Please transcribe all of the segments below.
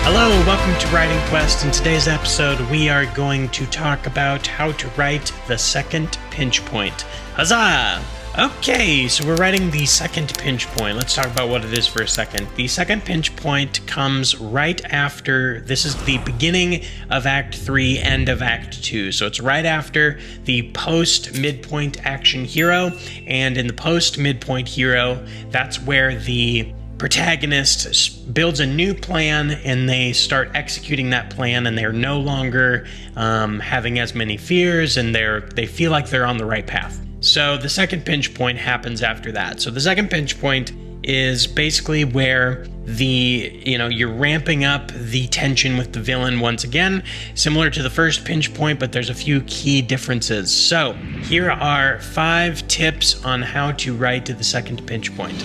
Hello, welcome to Writing Quest. In today's episode, we are going to talk about how to write the second pinch point. Huzzah! Okay, so we're writing the second pinch point. Let's talk about what it is for a second. The second pinch point comes right after, this is the beginning of Act 3, end of Act 2. So it's right after the post-midpoint action hero, and in the post-midpoint hero, that's where the protagonist builds a new plan and they start executing that plan, and they're no longer having as many fears, and they feel like they're on the right path. So the second pinch point happens after that. So the second pinch point is basically where you're ramping up the tension with the villain once again, similar to the first pinch point, but there's a few key differences. So here are 5 tips on how to write to the second pinch point.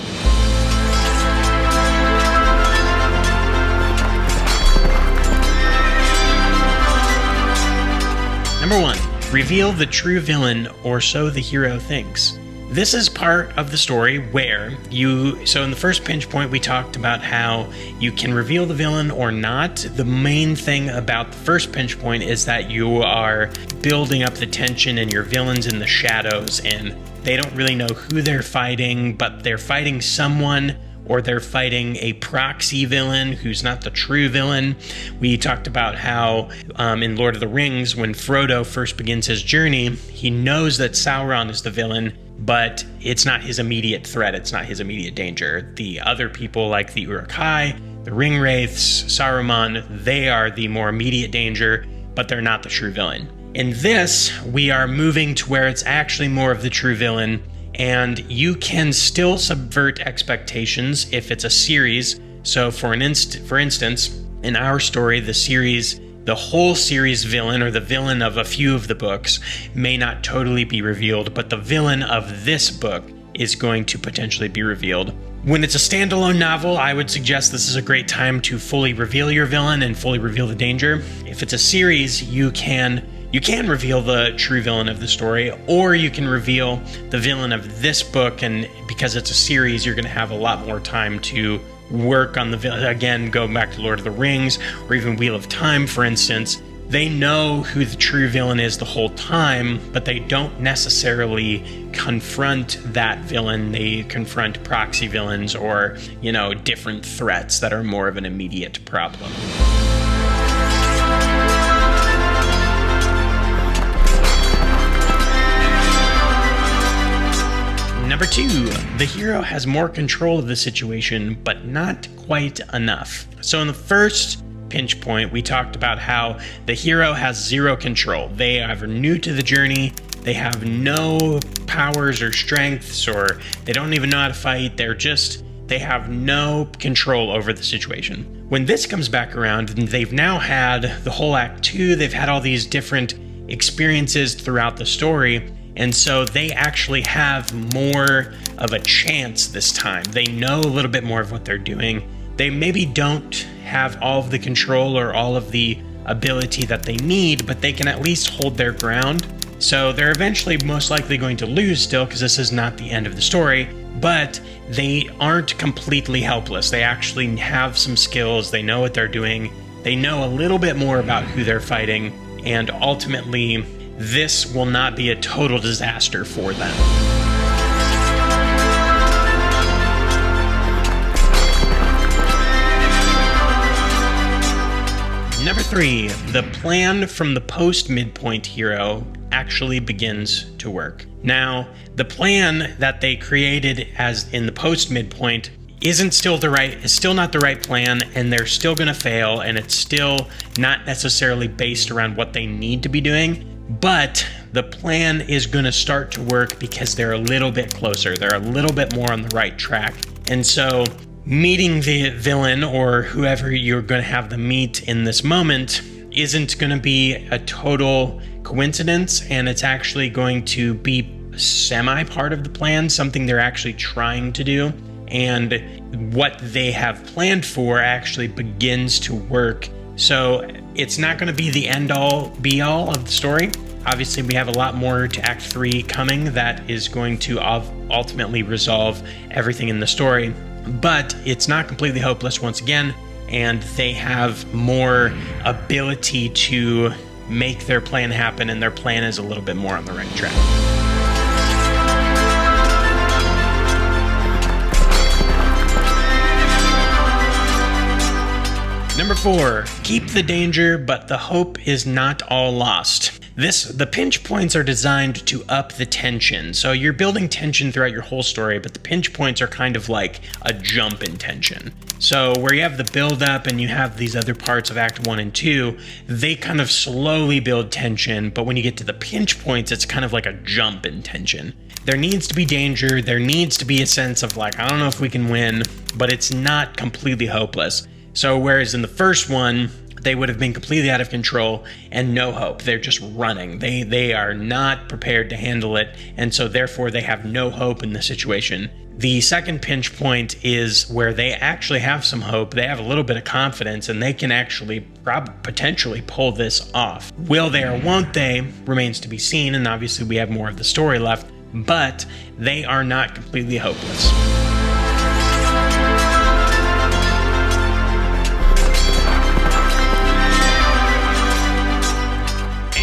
Number 1, reveal the true villain, or so the hero thinks. This is part of the story where so in the first pinch point, we talked about how you can reveal the villain or not. The main thing about the first pinch point is that you are building up the tension and your villain's in the shadows, and they don't really know who they're fighting, but they're fighting someone, or they're fighting a proxy villain who's not the true villain. We talked about how in Lord of the Rings, when Frodo first begins his journey, he knows that Sauron is the villain, but it's not his immediate threat, it's not his immediate danger. The other people, like the Uruk-hai, the Ringwraiths, Saruman, they are the more immediate danger, but they're not the true villain. In this, we are moving to where it's actually more of the true villain, and you can still subvert expectations if it's a series. So for instance, in our story, the whole series villain, or the villain of a few of the books, may not totally be revealed, but the villain of this book is going to potentially be revealed. When it's a standalone novel, I would suggest this is a great time to fully reveal your villain and fully reveal the danger. If it's a series, you can reveal the true villain of the story, or you can reveal the villain of this book, and because it's a series, you're going to have a lot more time to work on the villain. Again, going back to Lord of the Rings, or even Wheel of Time, for instance, they know who the true villain is the whole time, but they don't necessarily confront that villain. They confront proxy villains or, different threats that are more of an immediate problem. Number 2, the hero has more control of the situation, but not quite enough. So in the first pinch point, we talked about how the hero has 0 control. They are new to the journey, they have no powers or strengths, or they don't even know how to fight. They have no control over the situation. When this comes back around, they've now had the whole Act 2, they've had all these different experiences throughout the story, and so they actually have more of a chance this time. They know a little bit more of what they're doing. They maybe don't have all of the control or all of the ability that they need, but they can at least hold their ground. So they're eventually most likely going to lose still, because this is not the end of the story, but they aren't completely helpless. They actually have some skills. They know what they're doing. They know a little bit more about who they're fighting, and ultimately, this will not be a total disaster for them. Number 3, the plan from the post-midpoint hero actually begins to work. Now, the plan that they created as in the post-midpoint is still not the right plan, and they're still going to fail, and it's still not necessarily based around what they need to be doing. But the plan is going to start to work because they're a little bit closer. They're a little bit more on the right track. And so meeting the villain, or whoever you're going to have them meet in this moment, isn't going to be a total coincidence, and it's actually going to be semi part of the plan, something they're actually trying to do. And what they have planned for actually begins to work. So it's not going to be the end-all, be-all of the story. Obviously, we have a lot more to Act 3 coming that is going to ultimately resolve everything in the story. But it's not completely hopeless once again, and they have more ability to make their plan happen, and their plan is a little bit more on the right track. Number 4, keep the danger, but the hope is not all lost. The pinch points are designed to up the tension. So you're building tension throughout your whole story, but the pinch points are kind of like a jump in tension. So where you have the build up and you have these other parts of Act 1 and 2, they kind of slowly build tension, but when you get to the pinch points, it's kind of like a jump in tension. There needs to be danger, there needs to be a sense of like, I don't know if we can win, but it's not completely hopeless. So whereas in the first one, they would have been completely out of control and no hope. They're just running. They are not prepared to handle it, and so therefore they have no hope in the situation. The second pinch point is where they actually have some hope. They have a little bit of confidence, and they can actually potentially pull this off. Will they or won't they remains to be seen, and obviously we have more of the story left, but they are not completely hopeless.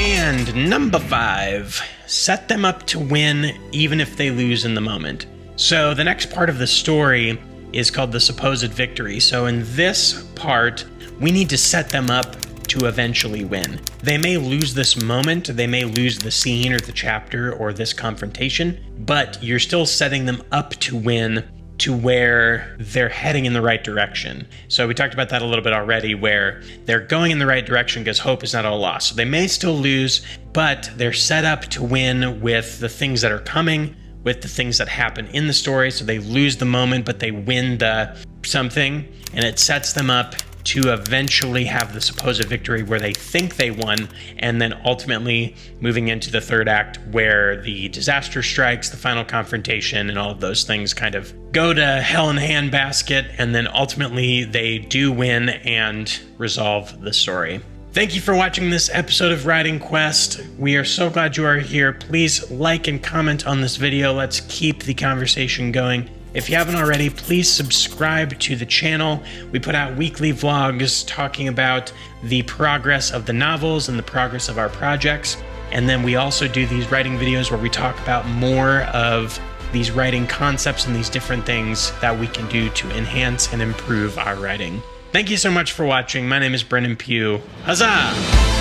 And number 5, set them up to win even if they lose in the moment. So the next part of the story is called the supposed victory. So in this part, we need to set them up to eventually win. They may lose this moment, they may lose the scene or the chapter or this confrontation, but you're still setting them up to win to where they're heading in the right direction. So we talked about that a little bit already, where they're going in the right direction because hope is not all lost. So they may still lose, but they're set up to win with the things that are coming, with the things that happen in the story. So they lose the moment, but they win the something, and it sets them up to eventually have the supposed victory where they think they won, and then ultimately moving into the third act where the disaster strikes, the final confrontation, and all of those things kind of go to hell in a handbasket, and then ultimately they do win and resolve the story. Thank you for watching this episode of Writing Quest. We are so glad you are here. Please like and comment on this video. Let's keep the conversation going. If you haven't already, please subscribe to the channel. We put out weekly vlogs talking about the progress of the novels and the progress of our projects. And then we also do these writing videos where we talk about more of these writing concepts and these different things that we can do to enhance and improve our writing. Thank you so much for watching. My name is Brennan Pugh. Huzzah!